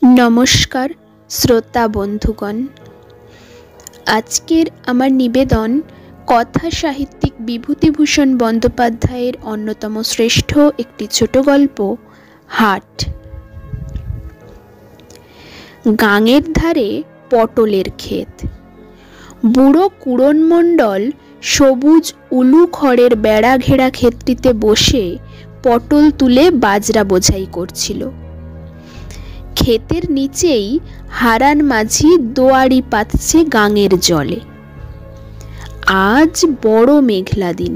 नमस्कार श्रोता बंधुगण। आजकेर आमार निवेदन कथा साहित्यिक विभूतिभूषण बंदोपाध्यायेर अन्यतम श्रेष्ठ एकटी छोट गल्प हाट। गांगेर धारे पटलेर खेत। बुड़ो कुड़न मंडल सबुज उलू खड़ेर बेड़ा घेरा खेतटिते बसे पटल तुले बाजरा बोझाई करछिलो। खेतेर नीचेई हारान माझी दोआड़ी पातछे गांगेर जले। आज बड़ो मेघला दिन,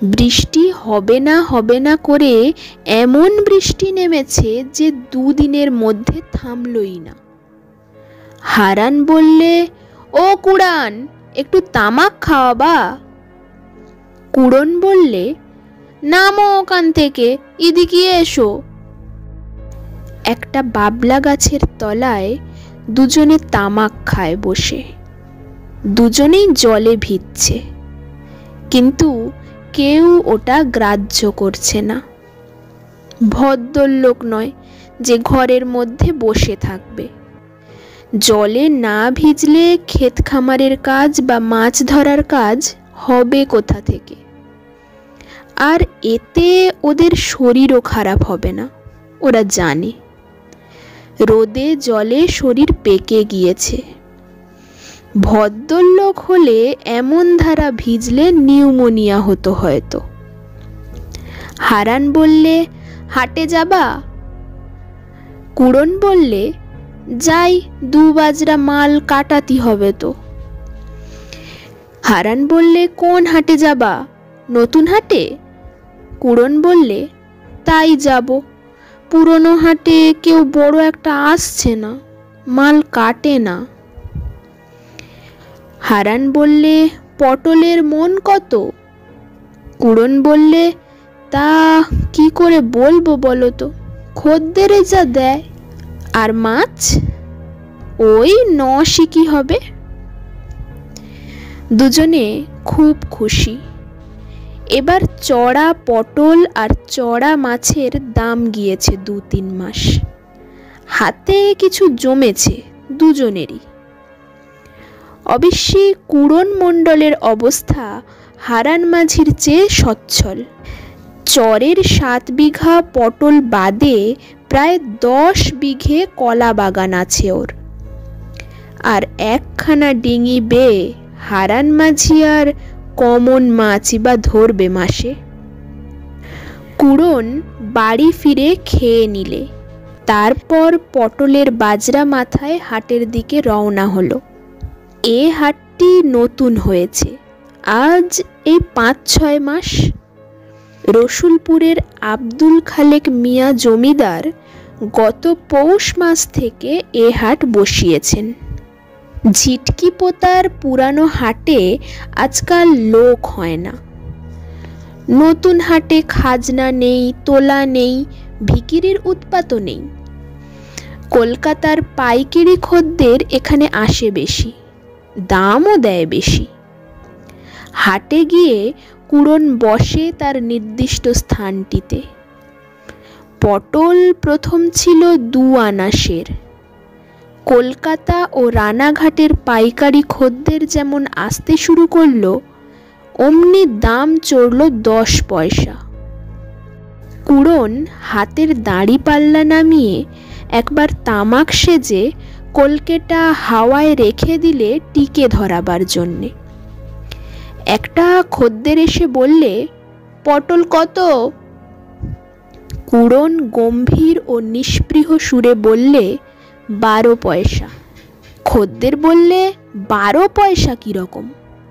बृष्टि होबे ना करे एमन बृष्टि नेमेछे जे दुदिनेर मध्य थामलोई ना। हारान बोलले, ओ कुड़ान, एकटू तामाक खाওয়াবা। कुड़न बोलले, नामो ओखान थेके, एदिके एसो। একটা বাবলা গাছের তলায় দুজনে তামাক খায় বসে। দুজনেই জলে ভিজছে, কিন্তু কেউ ওটা গ্রাহ্য করছে না। ভদ্রলোক নয় যে ঘরের মধ্যে বসে থাকবে। জলে না ভিজলে ক্ষেত খামারের কাজ বা মাছ ধরার কাজ হবে কোথা থেকে? আর এতে ওদের শরীরও খারাপ হবে না, ওরা জানে। রোদে জলে শরীর পেকে গিয়েছে। ভদ্রলোক হলে এমন ধারা ভিজলে নিউমোনিয়া হতো হয়তো। হারান বললে, হাটে যাবা? কুড়ন বললে, যাই, 2 বাজরা মাল কাটাতে হবে তো। হারান বললে, কোন হাটে যাবা? নতুন হাটে? কুড়ন বললে, তাই যাব। পুরনো হাটে কেউ বড় একটা আসছে না, মাল কাটে না। হারান বললে, পটলের মন কত? কুড়ন বললে, তা কি করে বলবো বলো তো, খদ্দেরে যা দেয়। আর মাছ? ওই 9 কি হবে। দুজনে খুব খুশি। এবার চড়া পটল আর চড়া মাছের দাম গিয়েছে 2-3 মাস। হাতে কিছু জমেছে দুজনেরই। অবশ্যই কুড়ন মণ্ডলের অবস্থা হারান মাঝির চেয়ে সচ্ছল। চরের 7 বিঘা পটল বাদে প্রায় 10 বিঘে কলা বাগান আছে ওর। আর একখানা ডিঙি বেয়ে হারান মাঝি আর কমন মাছই বা ধরবে মাসে। কুড়ন বাড়ি ফিরে খেয়ে নিলে, তারপর পটলের বাজরা মাথায় হাটের দিকে রওনা হলো। এ হাটটি নতুন হয়েছে আজ এই 5-6 মাস। রসুলপুরের আব্দুল খালেক মিয়া জমিদার গত পৌষ মাস থেকে এ হাট বসিয়েছেন। ঝিটকি পোতার পুরানো হাটে আজকাল লোক হয় না। নতুন হাটে খাজনা নেই, তোলা নেই, ভিকিরির উৎপাতও নেই। কলকাতার পাইকারি খদ্দের এখানে আসে বেশি, দামও দেয় বেশি। হাটে গিয়ে কুড়ন বসে তার নির্দিষ্ট স্থানটিতে। পটল প্রথম ছিল 2 আনা সের। কলকাতা ও রানাঘাটের পাইকারি খদ্দের যেমন আসতে শুরু করলো, অমনি দাম চড়ল 10 পয়সা। কুড়ন হাতের দাড়ি পাল্লা নামিয়ে একবার তামাক সেজে কলকেটা হাওয়ায় রেখে দিলে টিকে ধরাবার জন্যে। একটা খদ্দের এসে বললে, পটল কত? কুড়ন গম্ভীর ও নিস্পৃহ সুরে বললে, 12 পয়সা। খদ্দের বললে, 12 পয়সা কিরকম?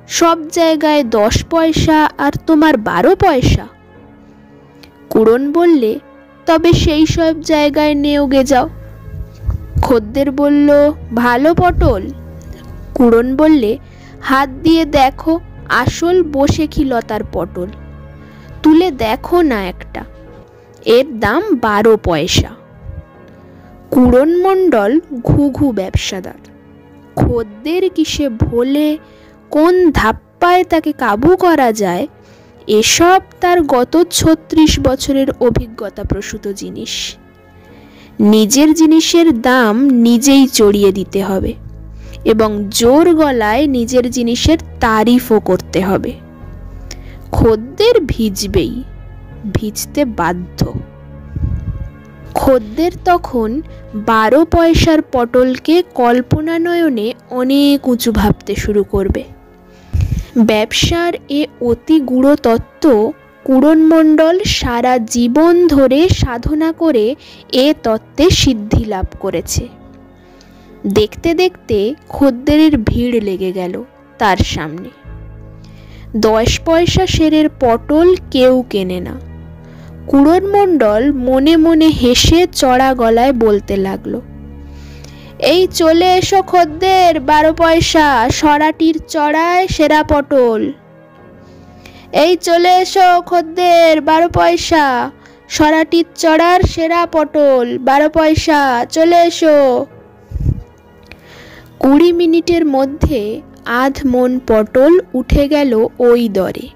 সব জায়গায় 10 পয়সা আর তোমার 12 পয়সা। কুড়ন বললে, তবে সেই সব জায়গায় নেওগে যাও। খদ্দের বলল, ভালো পটল? কুড়ন বললে, হাত দিয়ে দেখো আসল বসেখি লতার পটল, তুলে দেখো না একটা, এর দাম 12 পয়সা। কুড়ন মণ্ডল ঘুঘু ব্যবসাদার। খদ্দের কিসে ভোলে, কোন ধাপ্পায় তাকে কাবু করা যায়, এসব তার গত 36 বছরের অভিজ্ঞতা প্রসূত জিনিস। নিজের জিনিসের দাম নিজেই চড়িয়ে দিতে হবে এবং জোর গলায় নিজের জিনিসের তারিফও করতে হবে। খদ্দের ভিজবেই, ভিজতে বাধ্য। খদ্দের তখন 12 পয়সার পটলকে কল্পনা নয়নে অনেক উঁচু ভাবতে শুরু করবে। ব্যবসার এ অতি গূঢ় তত্ত্ব কুড়ন মণ্ডল সারা জীবন ধরে সাধনা করে এ তত্ত্বে সিদ্ধি লাভ করেছে। দেখতে দেখতে খদ্দেরের ভিড় লেগে গেল তার সামনে। 10 পয়সা সেরের পটল কেউ কেনে না। কুড়ন মণ্ডল মনে মনে হেসে চড়া গলায় বলতে লাগলো, এই চলে এসো খদ্দের, 12 পয়সা, সরাটির চড়ায় সেরা পটল। এই চলে এসো খদ্দের, 12 পয়সা, সরাটির চড়ার সেরা পটল, 12 পয়সা, চলে এসো। 20 মিনিটের মধ্যে আধ মন পটল উঠে গেল ওই দরে।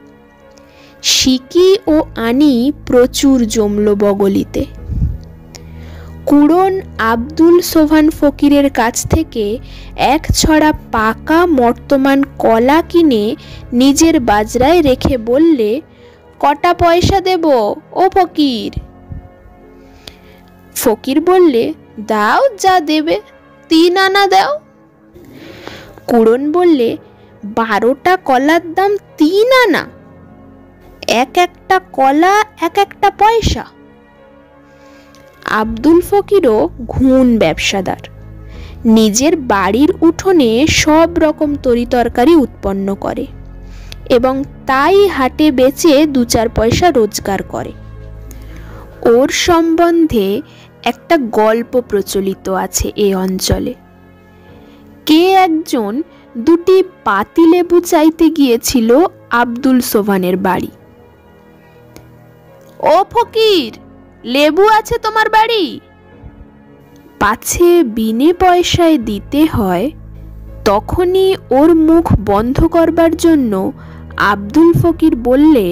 সিকি ও আনি প্রচুর জমল বগলিতে। কুড়ন আব্দুল সোভান ফকিরের কাছ থেকে 1 ছড়া পাকা মর্তমান কলা কিনে নিজের বাজরায় রেখে বললে, কটা পয়সা দেব ও ফকির? ফকির বললে, দাও যা দেবে, 3 আনা দাও। কুড়ন বললে, 12টা কলার দাম 3 আনা? এক একটা কলা 1 পয়সা। আব্দুল ফকিরও ঘুণ ব্যবসাদার। নিজের বাড়ির উঠোনে সব রকম তরিতরকারি উৎপন্ন করে এবং তাই হাটে বেচে 2-4 পয়সা রোজগার করে। ওর সম্বন্ধে একটা গল্প প্রচলিত আছে এ অঞ্চলে। কে একজন 2টি পাতিলেবু চাইতে গিয়েছিল আব্দুল সোভানের বাড়ি। ও ফকির, লেবু আছে তোমার বাড়ি? পাছে বিনে পয়সায় দিতে হয়, তখনই ওর মুখ বন্ধ করবার জন্য আব্দুল ফকির বললে,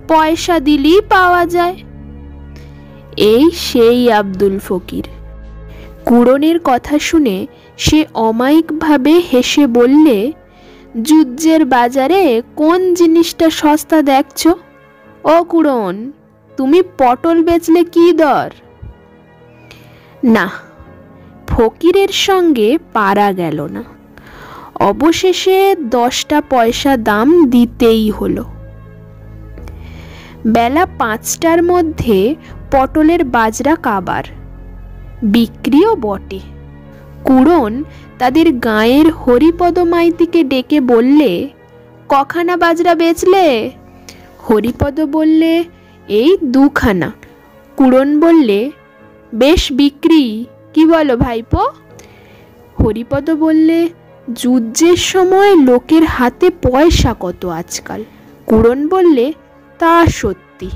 পয়সা দিলেই পাওয়া যায়। এই সেই আব্দুল ফকির। কুড়নের কথা শুনে সে অমায়িকভাবে হেসে বললে, যুদ্ধের বাজারে কোন জিনিসটা সস্তা দেখছো? ও কুড়ন, তুমি পটল বেচলে কি দর? না, ফকিরের সঙ্গে পারা গেল না। অবশেষে 10টা পয়সা দাম দিতেই হলো। বেলা 5টার মধ্যে পটলের বাজরা কাবার, বিক্রিও বটে। কুড়ন তাদের গাঁয়ের হরিপদ মাইতিকে ডেকে বললে, কখানা বাজরা বেচলে? হরিপদ বললে, এই 2 খানা। কুড়ন বললে, বেশ বিক্রি, কি বলো ভাইপো? হরিপদ বললে, যুদ্ধের সময় লোকের হাতে পয়সা কত আজকাল। কুড়ন বললে, তা সত্যি।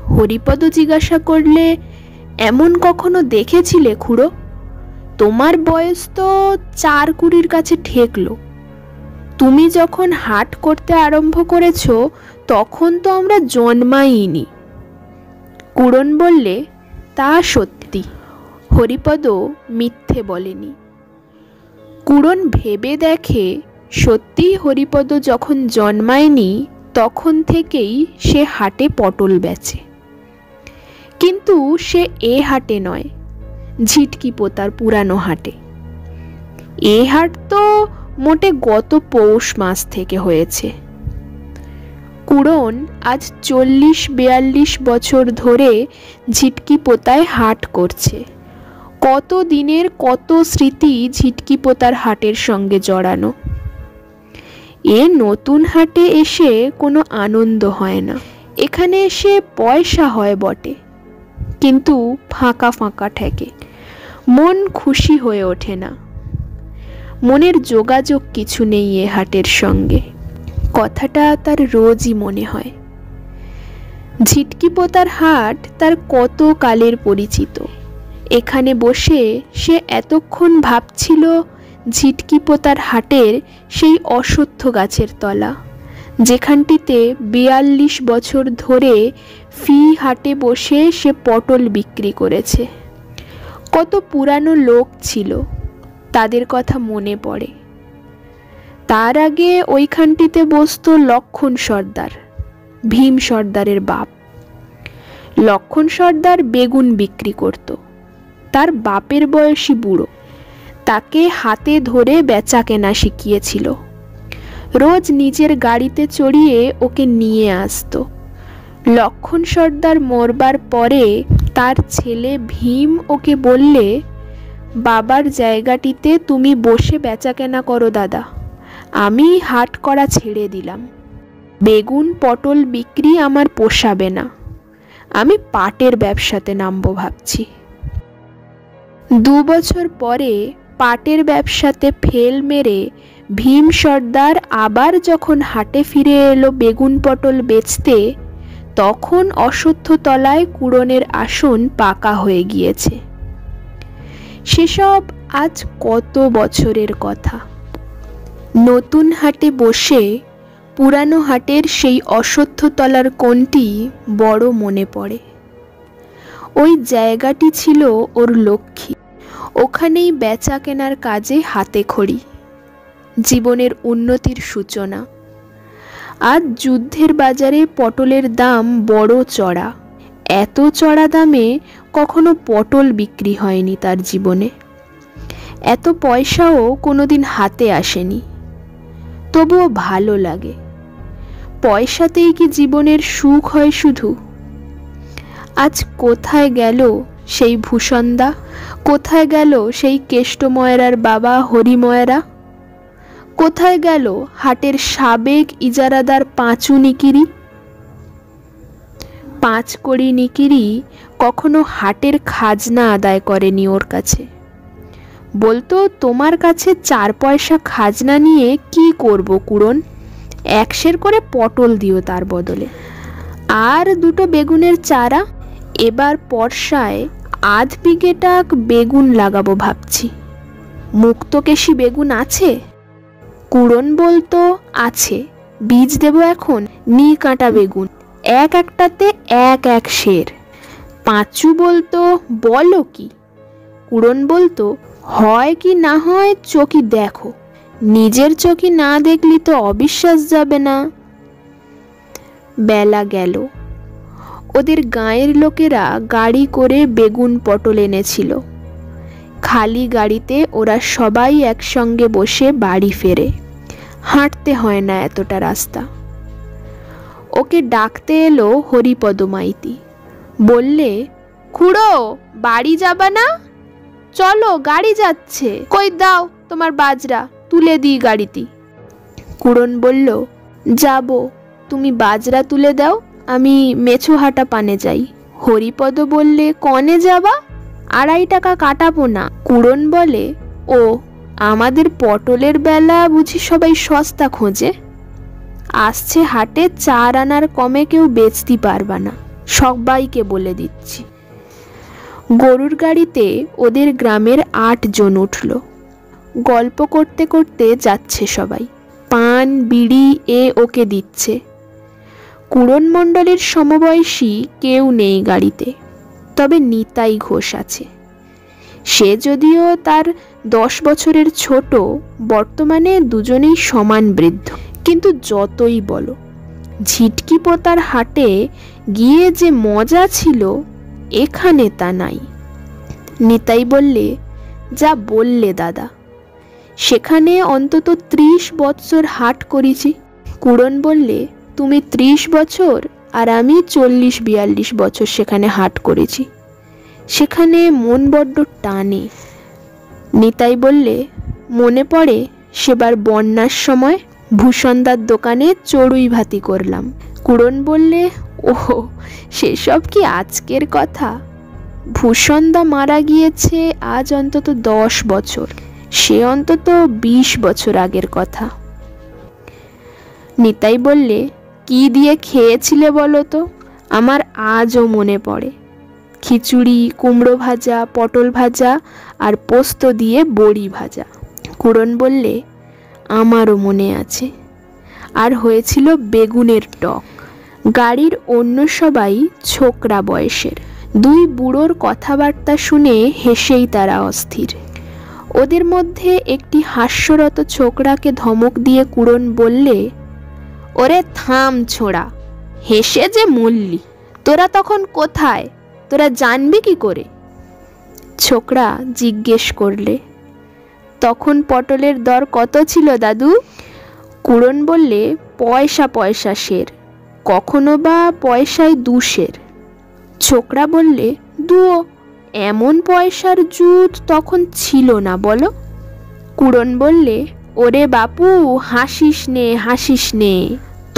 হরিপদ জিজ্ঞাসা করলে, এমন কখনো দেখেছিলে খুড়ো? তোমার বয়স তো 4-20 কাছে ঠেকলো। তুমি যখন হাট করতে আরম্ভ করেছ তখন তো আমরা জন্মাইনি। কুড়ন বললে, তা সত্যি, হরিপদ মিথ্যে বলেনি। কুড়ন ভেবে দেখে, সত্যি হরিপদ যখন জন্মায়নি তখন থেকেই সে হাটে পটল বেচে। কিন্তু সে এ হাটে নয়, ঝিটকি পোতার পুরানো হাটে। এ হাট তো মোটে গত পৌষ মাস থেকে হয়েছে। কুড়ন আজ 40-42 বছর ধরে ঝিটকি পোতায় হাট করছে। কত দিনের কত স্মৃতি ঝিটকি পোতার হাটের সঙ্গে জড়ানো। এ নতুন হাটে এসে কোনো আনন্দ হয় না। এখানে এসে পয়সা হয় বটে, কিন্তু ফাঁকা ফাঁকা ঠেকে, মন খুশি হয়ে ওঠে না। মনের যোগাযোগ কিছু নেই এ হাটের সঙ্গে। কথাটা তার রোজই মনে হয়। ঝিটকি পোতার হাট তার কত কালের পরিচিত। এখানে বসে সে এতক্ষণ ভাবছিল ঝিটকি পোতার হাটের সেই অশ্বত্থ গাছের তলা, যেখানটিতে 42 বছর ধরে ফি হাটে বসে সে পটল বিক্রি করেছে। কত পুরানো লোক ছিল, তাদের কথা মনে পড়ে। তার আগে ওইখানটিতে বসতো লক্ষণ সর্দার, ভীম সর্দারের বাপ। লক্ষণ সর্দার বেগুন বিক্রি করত। তার বাপের বয়সী বুড়ো, তাকে হাতে ধরে বেচা কেনা শিখিয়েছিল। রোজ নিজের গাড়িতে চড়িয়ে ওকে নিয়ে আসতো। লক্ষণ সর্দার মরবার পরে তার ছেলে ভীম ওকে বললে, বাবার জায়গাটিতে তুমি বসে বেচা কেনা করো দাদা, আমি হাট করা ছেড়ে দিলাম। বেগুন পটল বিক্রি আমার পোষাবে না, আমি পাটের ব্যবসাতে নামবো ভাবছি। 2 বছর পরে পাটের ব্যবসাতে ফেল মেরে ভীম সর্দার আবার যখন হাটে ফিরে এলো বেগুন পটল বেচতে, তখন অশ্বত্থতলায় কুড়নের আসন পাকা হয়ে গিয়েছে। সেসব আজ কত বছরের কথা। নতুন হাটে বসে পুরানো হাটের সেই অশ্বত্থতলার কোণটি বড় মনে পড়ে। ওই জায়গাটি ছিল ওর লক্ষ্মী, ওখানেই বেচা কেনার কাজে হাতে খড়ি, জীবনের উন্নতির সূচনা। আজ যুদ্ধের বাজারে পটলের দাম বড় চড়া, এত চড়া দামে কখনো পটল বিক্রি হয়নি তার জীবনে। এত পয়সাও কোনোদিন হাতে আসেনি, তবুও ভালো লাগে। পয়সাতেই কি জীবনের সুখ হয় শুধু? আজ কোথায় গেল সেই ভূষণদা, কোথায় গেল সেই কেষ্টময়রার বাবা হরিময়রা, কোথায় গেল হাটের সাবেক ইজারাদার পাঁচু নিকিরি? 5 কড়ি নিকিরি কখনো হাটের খাজনা আদায় করেনি ওর কাছে। বলতো, তোমার কাছে 4 পয়সা খাজনা নিয়ে কি করব কুড়ন, 1 সের করে পটল দিও তার বদলে, আর 2টো বেগুনের চারা। এবার বর্ষায় 1/2 বিঘেটাক বেগুন লাগাবো ভাবছি। মুক্তকেশী বেগুন আছে? কুড়ন বলতো, আছে, বীজ দেব এখন, নি কাঁটা বেগুন, এক একটাতে 1 সের। পাঁচু বলতো, বলো কি? কুড়ন বলতো, হয় কি না হয় চোখে দেখো, নিজের চোখে না দেখলি তো অবিশ্বাস যাবে না। বেলা গেল। ওদের গাঁয়ের লোকেরা গাড়ি করে বেগুন পটল এনেছিল। খালি গাড়িতে ওরা সবাই একসঙ্গে বসে বাড়ি ফেরে, হাঁটতে হয় না এতটা রাস্তা। ওকে ডাকতে এলো হরিপদ মাইতি। বললে, খুড়ো বাড়ি যাবা না? চলো, গাড়ি যাচ্ছে। কই দাও তোমার বাজরা, তুলে দিই গাড়িতে। কুড়ন বলল, যাব, তুমি বাজরা তুলে দাও, আমি মেছুহাটা পানে যাই। হরিপদ বললে, কনে যাবা? 2.5 টাকা কাটাবো না। কুড়ন বলে, ও, আমাদের পটলের বেলা বুঝি সবাই সস্তা খোঁজে? আসছে হাটে 4 আনার কমে কেউ বেচতে পারবা না, সবাইকে বলে দিচ্ছি। গরুর গাড়িতে ওদের গ্রামের 8 জন উঠল। গল্প করতে করতে যাচ্ছে সবাই, পান বিড়ি ওকে দিচ্ছে। কুড়ন মণ্ডলের সমবয়সী কেউ নেই গাড়িতে, তবে নিতাই ঘোষ আছে। সে যদিও তার 10 বছরের ছোট, বর্তমানে দুজনেই সমান বৃদ্ধ। কিন্তু যতই বলো, ঝিটকি পোতার হাটে গিয়ে যে মজা ছিল এখানে তা নাই। নিতাই বললে, যা বললে দাদা, সেখানে অন্তত 30 বছর হাট করেছি। কুড়ন বললে, তুমি 30 বছর আর আমি 40-42 বছর সেখানে হাট করেছি, সেখানে মন বড্ড টানে। নিতাই বললে, মনে পড়ে সেবার বন্যার সময় ভূষণদার দোকানে চড়ুই ভাতি করলাম। কুড়ন বললে, ওহো, সেসব কি আজকের কথা? ভূষণদা মারা গিয়েছে আজ অন্তত 10 বছর, সে অন্তত 20 বছর আগের কথা। নিতাই বললে, কি দিয়ে খেয়েছিলে বলো তো? আমার আজও মনে পড়ে। খিচুড়ি, কুমড়ো ভাজা, পটল ভাজা আর পোস্ত দিয়ে বড়ি ভাজা। কুড়ন বললে, আমারও মনে আছে। আর হয়েছিল বেগুনের টক। গাড়ির অন্য সবাই ছোকরা বয়সের, দুই বুড়োর কথাবার্তা শুনে হেসেই তারা অস্থির। ওদের মধ্যে একটি হাস্যরত ছোকরাকে ধমক দিয়ে কুড়ন বললে, ওরে থাম ছোড়া, হেসে যে মরলি, তোরা তখন কোথায়, তোরা জানবি কি করে? ছোকরা জিজ্ঞেস করলে, তখন পটলের দর কত ছিল দাদু? কুড়ন বললে, পয়সা পয়সা সের, কখনো বা পয়সায় 2 সের। ছোকরা বললে, দুও, এমন পয়সার জুত তখন ছিল না বলো? কুড়ন বললে, ওরে বাপু হাসিস নে,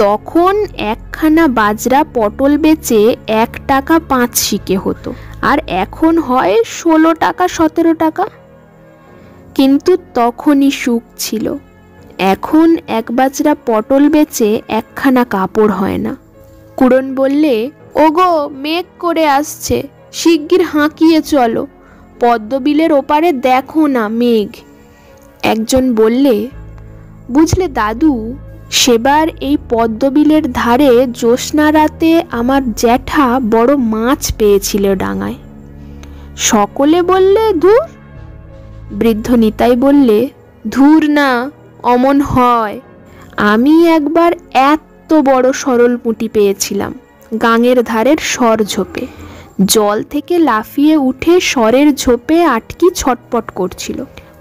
তখন একখানা বাজরা পটল বেচে 1 টাকা 5 শিকে হতো, আর এখন হয় 16 টাকা 17 টাকা। কিন্তু তখনই সুখ ছিল, এখন 1 বাজরা পটল বেচে একখানা কাপড় হয় না। কুড়ন বললে, ওগো মেঘ করে আসছে, শিগগির হাঁকিয়ে চলো, পদ্মবিলের ওপারে দেখো না মেঘ। একজন বললে, বুঝলে দাদু, সেবার এই পদ্মবিলের ধারে জ্যোৎস্না রাতে আমার জ্যাঠা বড় মাছ পেয়েছিল ডাঙায়। সকলে বললে ধুর। বৃদ্ধ নিতাই বললে, ধুর না, অমন হয়। আমি একবার এত বড় সরল পুঁটি পেয়েছিলাম গাঙের ধারের সর ঝোপে, জল থেকে লাফিয়ে উঠে সরের ঝোপে আটকি ছটপট করছিল,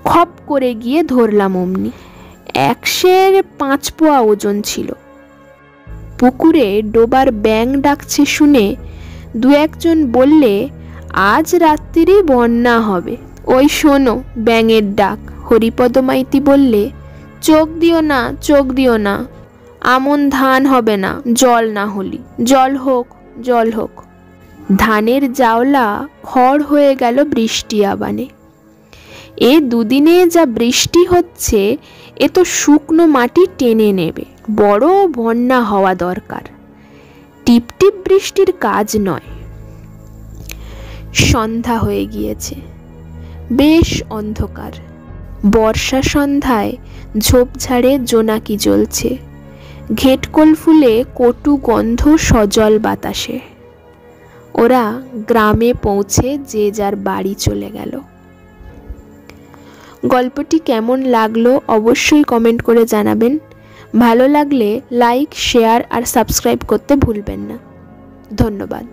খপ করে গিয়ে ধরলাম অমনি। 1 সের 5 পোয়া ওজন ছিল। পুকুরে ডোবার ব্যাঙ ডাকছে শুনে 2-1 জন বললে, আজ রাত্রিরই বন্যা হবে, ওই শোনো ব্যাঙের ডাক। হরিপদ মাইতি বললে, চোখ দিও না, আমন ধান হবে না জল না হলি, জল হোক। ধানের জাওলা খড় হয়ে গেল বৃষ্টি আবানে। এ 2 দিনে যা বৃষ্টি হচ্ছে, এ তো শুকনো মাটি টেনে নেবে, বড় বন্যা হওয়া দরকার, টিপটিপ বৃষ্টির কাজ নয়। সন্ধ্যা হয়ে গিয়েছে, বেশ অন্ধকার। বর্ষা সন্ধ্যায় ঝোপঝাড়ে জোনাকি জ্বলছে, ঘেটকোল ফুলে কটু গন্ধ সজল বাতাসে। ওরা গ্রামে পৌঁছে যে যার বাড়ি চলে গেল। গল্পটি কেমন লাগলো অবশ্যই কমেন্ট করে জানাবেন। ভালো লাগলে লাইক, শেয়ার আর সাবস্ক্রাইব করতে ভুলবেন না। ধন্যবাদ।